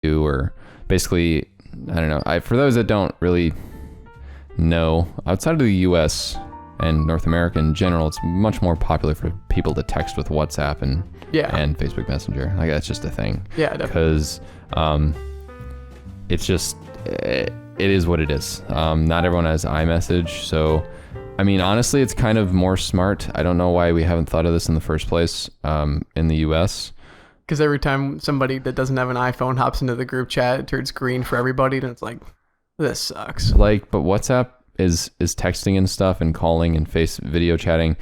do, or basically, I don't know. For those that don't really know, outside of the US and North America in general, it's much more popular for people to text with WhatsApp and Facebook Messenger. Like, that's just a thing. Yeah, definitely. Because it's just, it is what it is. Not everyone has iMessage, so I mean, honestly, it's kind of more smart. I don't know why we haven't thought of this in the first place in the US. Because every time somebody that doesn't have an iPhone hops into the group chat, it turns green for everybody, and it's like, this sucks. Like, but WhatsApp is texting and stuff and calling and video chatting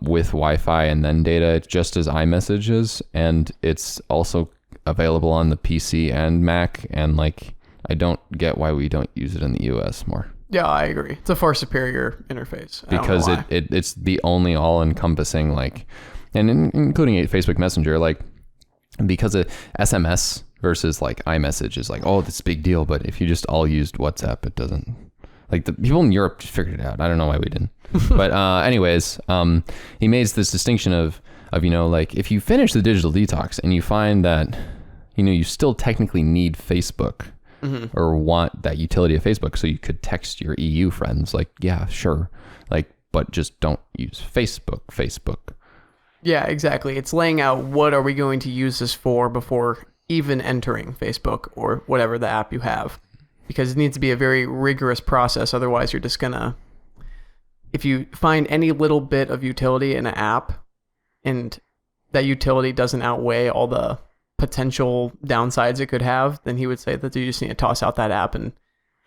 with Wi-Fi and then data, just as iMessage is, and it's also available on the PC and Mac, and like, I don't get why we don't use it in the US more. Yeah, I agree. It's a far superior interface. Because it's the only all-encompassing, like, and including a Facebook Messenger, like, because of SMS versus like iMessage is like, oh, this big deal. But if you just all used WhatsApp, it doesn't. Like, the people in Europe figured it out. I don't know why we didn't. But anyways, he made this distinction of, you know, like, if you finish the digital detox and you find that, you know, you still technically need Facebook, or want that utility of Facebook, so you could text your EU friends, like, yeah, sure, like, but just don't use Facebook. Yeah, exactly. It's laying out what are we going to use this for before even entering Facebook or whatever the app you have, because it needs to be a very rigorous process. Otherwise, you're just gonna, if you find any little bit of utility in an app and that utility doesn't outweigh all the potential downsides it could have, then he would say that you just need to toss out that app and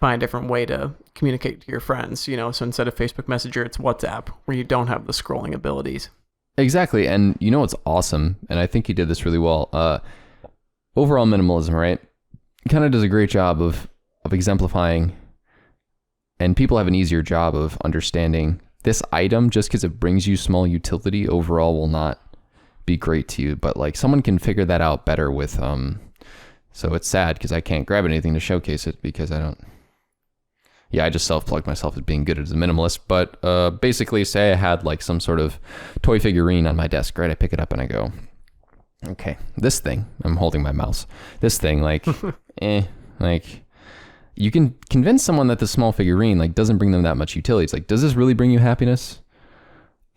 find a different way to communicate to your friends, you know. So instead of Facebook Messenger, it's WhatsApp, where you don't have the scrolling abilities. Exactly. And you know what's awesome, and I think he did this really well, overall minimalism, right? He kind of does a great job of exemplifying, and people have an easier job of understanding this item. Just because it brings you small utility overall will not be great to you, but like, someone can figure that out better with so it's sad because I can't grab anything to showcase it because I just self-plugged myself as being good as a minimalist. But basically, say I had like some sort of toy figurine on my desk, right? I pick it up and I go, okay, this thing, I'm holding my mouse, this thing, like, like, you can convince someone that the small figurine like doesn't bring them that much utility. It's like, does this really bring you happiness?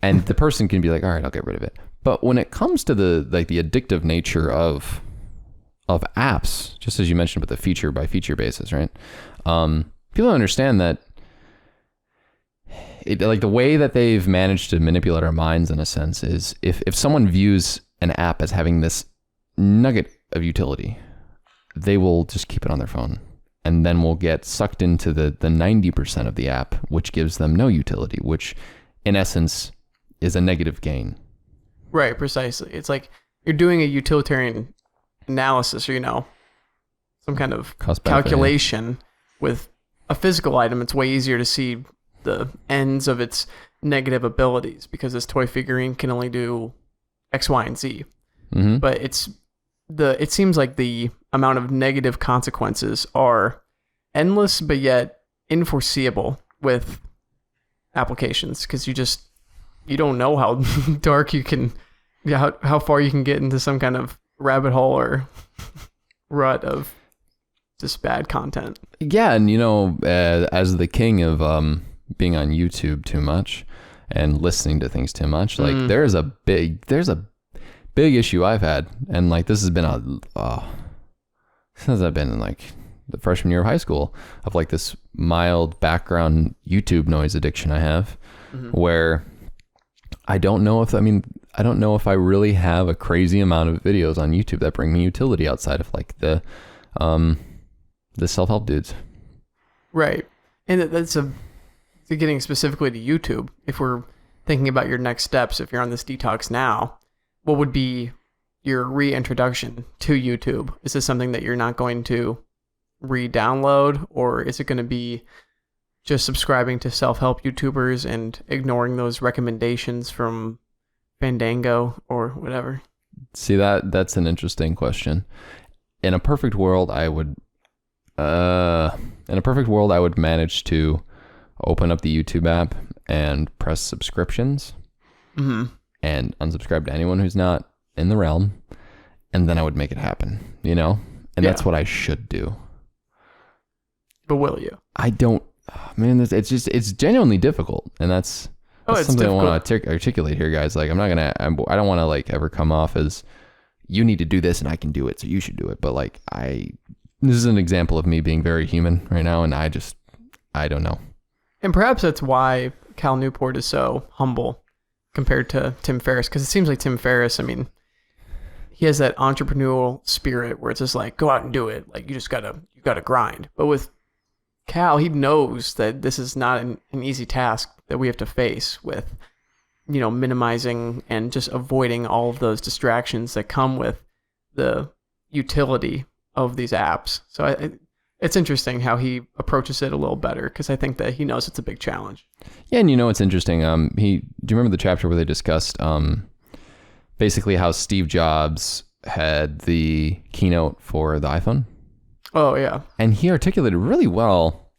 And the person can be like, all right, I'll get rid of it. But when it comes to the addictive nature of apps, just as you mentioned with the feature by feature basis, right? People don't understand that like the way that they've managed to manipulate our minds in a sense is if someone views an app as having this nugget of utility, they will just keep it on their phone, and then will get sucked into the 90% of the app, which gives them no utility, which in essence is a negative gain. Right, precisely. It's like you're doing a utilitarian analysis, or, you know, some kind of calculation with a physical item. It's way easier to see the ends of its negative abilities because this toy figurine can only do X, Y, and Z. Mm-hmm. But it seems like the amount of negative consequences are endless, but yet unforeseeable with applications, because you don't know how dark you can, how far you can get into some kind of rabbit hole or rut of just bad content. Yeah, and you know, as the king of being on YouTube too much and listening to things too much, like there's a big issue I've had, and like this has been since I've been in like the freshman year of high school, of like this mild background YouTube noise addiction I have, where I don't know if I really have a crazy amount of videos on YouTube that bring me utility outside of like the self-help dudes. Right. And that's getting specifically to YouTube. If we're thinking about your next steps, if you're on this detox now, what would be your reintroduction to YouTube? Is this something that you're not going to re-download, or is it going to be just subscribing to self-help YouTubers and ignoring those recommendations from Fandango or whatever? See, that's an interesting question. In a perfect world, I would manage to open up the YouTube app and press subscriptions and unsubscribe to anyone who's not in the realm, and then I would make it happen, you know? And that's what I should do. But will you? I don't, man, it's genuinely difficult. And that's something difficult. I want to articulate here, guys. Like, I don't want to like ever come off as you need to do this and I can do it, so you should do it. But like, this is an example of me being very human right now. And I don't know. And perhaps that's why Cal Newport is so humble compared to Tim Ferriss. Because it seems like Tim Ferriss, I mean, he has that entrepreneurial spirit where it's just like, go out and do it. Like, you gotta grind. But with Cal, he knows that this is not an easy task that we have to face with, minimizing and just avoiding all of those distractions that come with the utility of these apps. So it's interesting how he approaches it a little better, because I think that he knows it's a big challenge. Yeah, and it's interesting. Do you remember the chapter where they discussed basically how Steve Jobs had the keynote for the iPhone? Oh, yeah. And he articulated really well.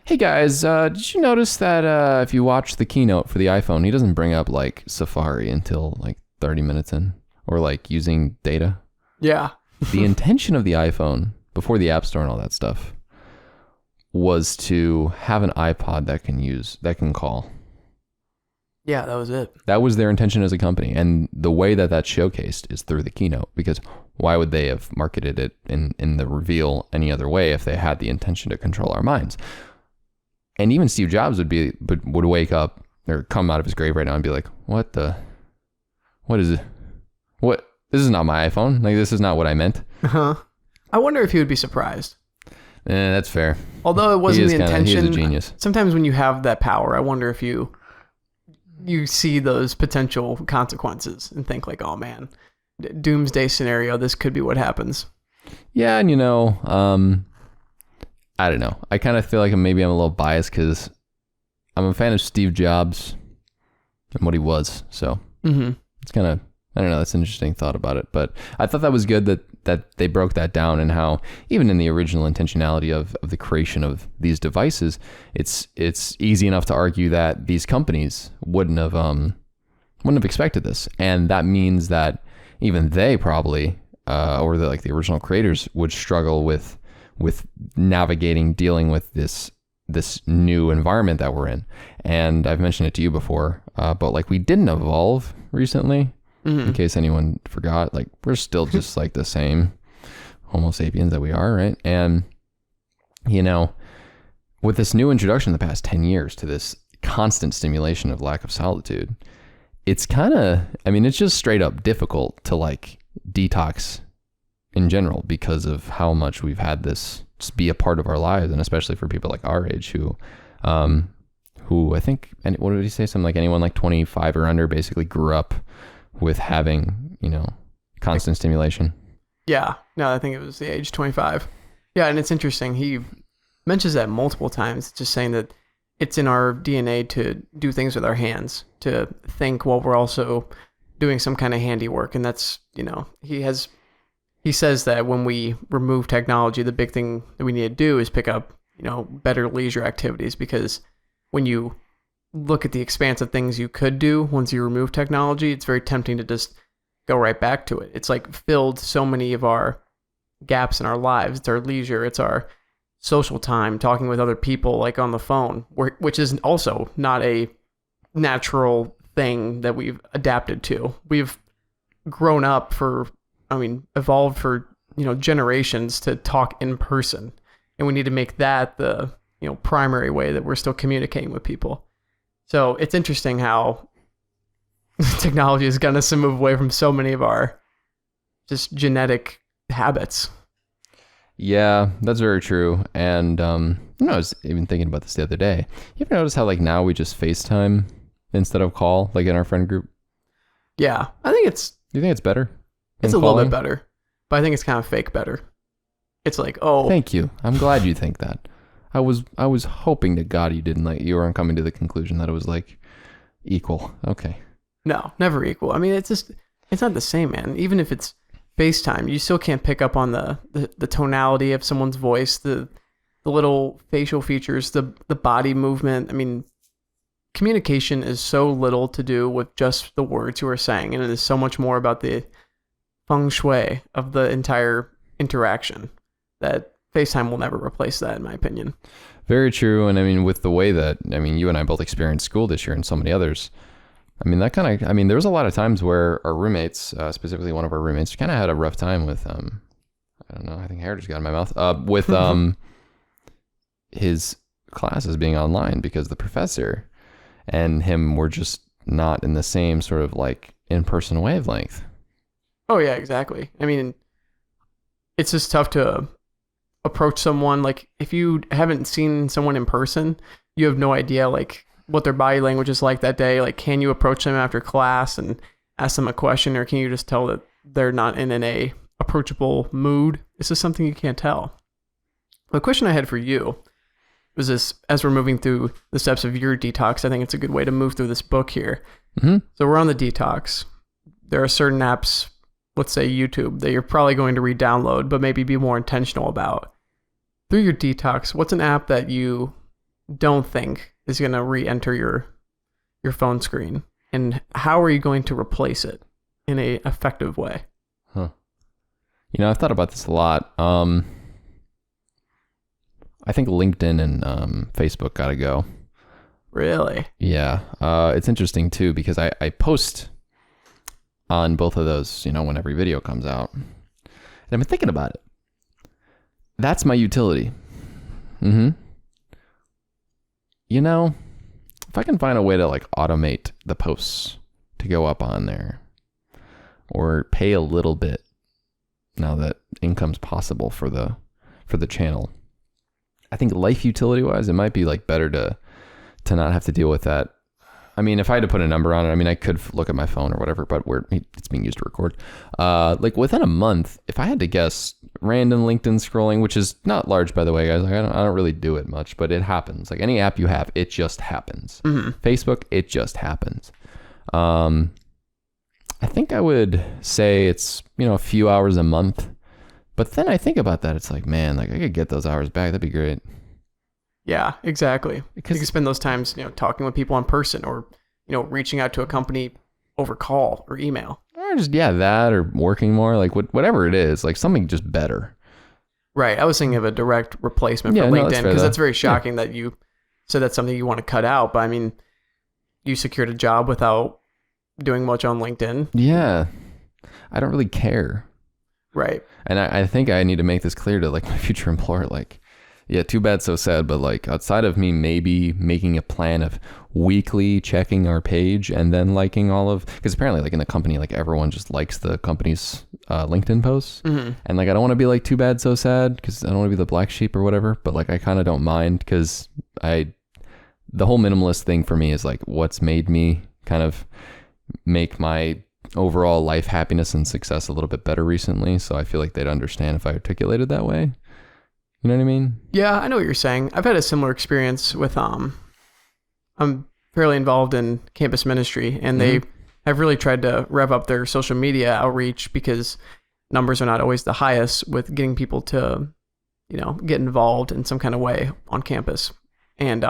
Hey guys, did you notice that if you watch the keynote for the iPhone, he doesn't bring up like Safari until like 30 minutes in, or like using data? Yeah. The intention of the iPhone, before the App Store and all that stuff, was to have an iPod that can call. Yeah, that was it. That was their intention as a company. And the way that that's showcased is through the keynote, because why would they have marketed it in the reveal any other way if they had the intention to control our minds? And even Steve Jobs would wake up or come out of his grave right now and be like, what is it? This is not my iPhone. Like, this is not what I meant. Uh-huh. I wonder if he would be surprised. That's fair. Although it wasn't the intention. He is a genius. Sometimes when you have that power, I wonder if you see those potential consequences and think like, oh man, doomsday scenario, this could be what happens. Yeah, and I don't know. I kind of feel like maybe I'm a little biased because I'm a fan of Steve Jobs and what he was. So It's kind of, I don't know, that's an interesting thought about it. But I thought that was good that they broke that down, and how even in the original intentionality of the creation of these devices, it's easy enough to argue that these companies wouldn't have expected this. And that means that even they probably, or the original creators, would struggle with dealing with this new environment that we're in. And I've mentioned it to you before, but like, we didn't evolve recently. In case anyone forgot, like, we're still just like the same Homo sapiens that we are, right? And with this new introduction in the past 10 years to this constant stimulation of lack of solitude, it's kind of, it's just straight up difficult to like detox in general, because of how much we've had this just be a part of our lives. And especially for people like our age who I think, and what did he say? Something like anyone like 25 or under basically grew up with having, constant stimulation. Yeah. No, I think it was the age 25. Yeah. And it's interesting. He mentions that multiple times, just saying that it's in our DNA to do things with our hands, to think while we're also doing some kind of handiwork. And that's, he says that when we remove technology, the big thing that we need to do is pick up, better leisure activities, because when you look at the expanse of things you could do once you remove technology, it's very tempting to just go right back to it. It's like filled so many of our gaps in our lives. It's our leisure. It's our social time, talking with other people, like on the phone, which is also not a natural thing that we've adapted to. We've grown up evolved for, generations to talk in person. And we need to make that the, primary way that we're still communicating with people. So it's interesting how technology has gotten us to move away from so many of our just genetic habits. Yeah, that's very true. And, I was even thinking about this the other day. You ever notice how like now we just FaceTime instead of call, like in our friend group? Yeah, I think it's... Do you think it's better? It's a little bit better, but I think it's kind of fake better. It's like, oh... Thank you. I'm glad you think that. I was hoping to God you weren't coming to the conclusion that it was like equal. Okay. No, never equal. It's not the same, man. Even if it's FaceTime, you still can't pick up on the tonality of someone's voice, the little facial features, the body movement. Communication is so little to do with just the words you are saying, and it is so much more about the feng shui of the entire interaction. that FaceTime will never replace that, in my opinion. Very true. And I mean, with the way that, I mean, you and I both experienced school this year and so many others, I mean, there was a lot of times where our roommates, specifically one of our roommates, kind of had a rough time with, I don't know, I think hair just got in my mouth, with his classes being online because the professor and him were just not in the same sort of like in-person wavelength. Oh, yeah, exactly. I mean, it's just tough to approach someone. Like, if you haven't seen someone in person, you have no idea, like, what their body language is like that day. Like, can you approach them after class and ask them a question, or can you just tell that they're not in a approachable mood? This is something you can't tell. The question I had for you was this: as we're moving through the steps of your detox, I think it's a good way to move through this book here. Mm-hmm. So we're on the detox. There are certain apps, let's say YouTube, that you're probably going to re-download, but maybe be more intentional about. Through your detox, what's an app that you don't think is going to re-enter your phone screen, and how are you going to replace it in a effective way? Huh. You know, I've thought about this a lot. I think LinkedIn and Facebook gotta go. Really? Yeah. It's interesting too, because I post on both of those, you know, when every video comes out. And I've been thinking about it. That's my utility. Mm-hmm. You know, if I can find a way to like automate the posts to go up on there, or pay a little bit now that income's possible for the channel, I think life utility wise, it might be like better to not have to deal with that. I mean, if I had to put a number on it, I mean, I could look at my phone or whatever, but it's being used to record. Like within a month, if I had to guess, random LinkedIn scrolling, which is not large, by the way, guys. Like I don't really do it much, but it happens. Like any app you have, it just happens. Mm-hmm. Facebook, it just happens. I think I would say it's, you know, a few hours a month. But then I think about that, it's like, man, like I could get those hours back. That'd be great. Yeah, exactly. Because you can spend those times, you know, talking with people in person, or, you know, reaching out to a company over call or email. Or just, yeah, that, or working more, like whatever it is, like something just better. Right. I was thinking of a direct replacement for LinkedIn, because that's very shocking that you said that's something you want to cut out. But I mean, you secured a job without doing much on LinkedIn. Yeah. I don't really care. Right. And I think I need to make this clear to like my future employer, like, yeah, too bad, so sad. But like outside of me maybe making a plan of weekly checking our page and then liking all of, because apparently like in the company, like everyone just likes the company's LinkedIn posts. Mm-hmm. And like I don't want to be like too bad, so sad, because I don't want to be the black sheep or whatever. But like I kind of don't mind, because the whole minimalist thing for me is like what's made me kind of make my overall life happiness and success a little bit better recently. So I feel like they'd understand if I articulated that way. You know what I mean? Yeah, I know what you're saying. I've had a similar experience with, I'm fairly involved in campus ministry, and they have really tried to rev up their social media outreach, because numbers are not always the highest with getting people to, you know, get involved in some kind of way on campus. And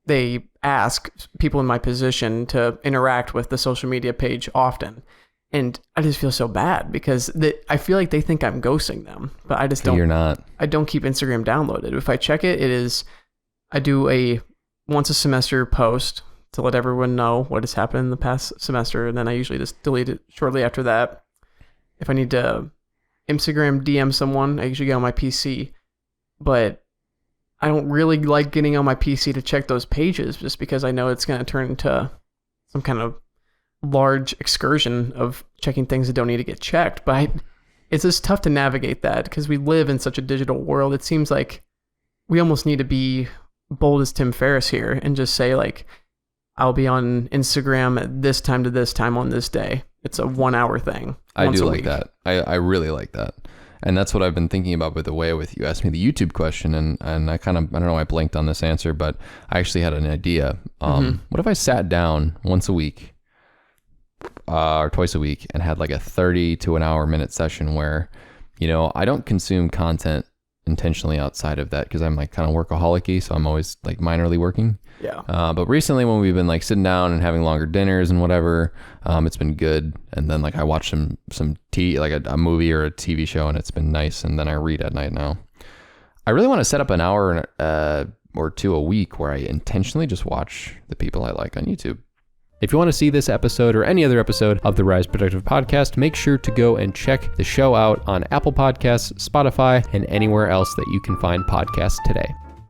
they ask people in my position to interact with the social media page often. And I just feel so bad, because I feel like they think I'm ghosting them, but I just don't. You're not. I don't keep Instagram downloaded. If I check it, I do a once a semester post to let everyone know what has happened in the past semester, and then I usually just delete it shortly after that. If I need to Instagram DM someone, I usually get on my PC, but I don't really like getting on my PC to check those pages, just because I know it's going to turn into some kind of large excursion of checking things that don't need to get checked. But it's just tough to navigate that, because we live in such a digital world. It seems like we almost need to be bold as Tim Ferriss here and just say, like, I'll be on Instagram at this time to this time on this day. It's a 1 hour thing. I do like that. I really like that. And that's what I've been thinking about with the way you asked me the YouTube question, and I don't know, I blanked on this answer, but I actually had an idea. What if I sat down once a week, or twice a week, and had like a 30 to an hour minute session where, you know, I don't consume content intentionally outside of that because I'm like kind of workaholic-y, so I'm always like minorly working. Yeah. But recently when we've been like sitting down and having longer dinners and whatever, it's been good. And then like I watch some a movie or a TV show, and it's been nice. And then I read at night now. I really want to set up an hour or two a week where I intentionally just watch the people I like on YouTube. If you want to see this episode or any other episode of the Rise Productive podcast, make sure to go and check the show out on Apple Podcasts, Spotify, and anywhere else that you can find podcasts today.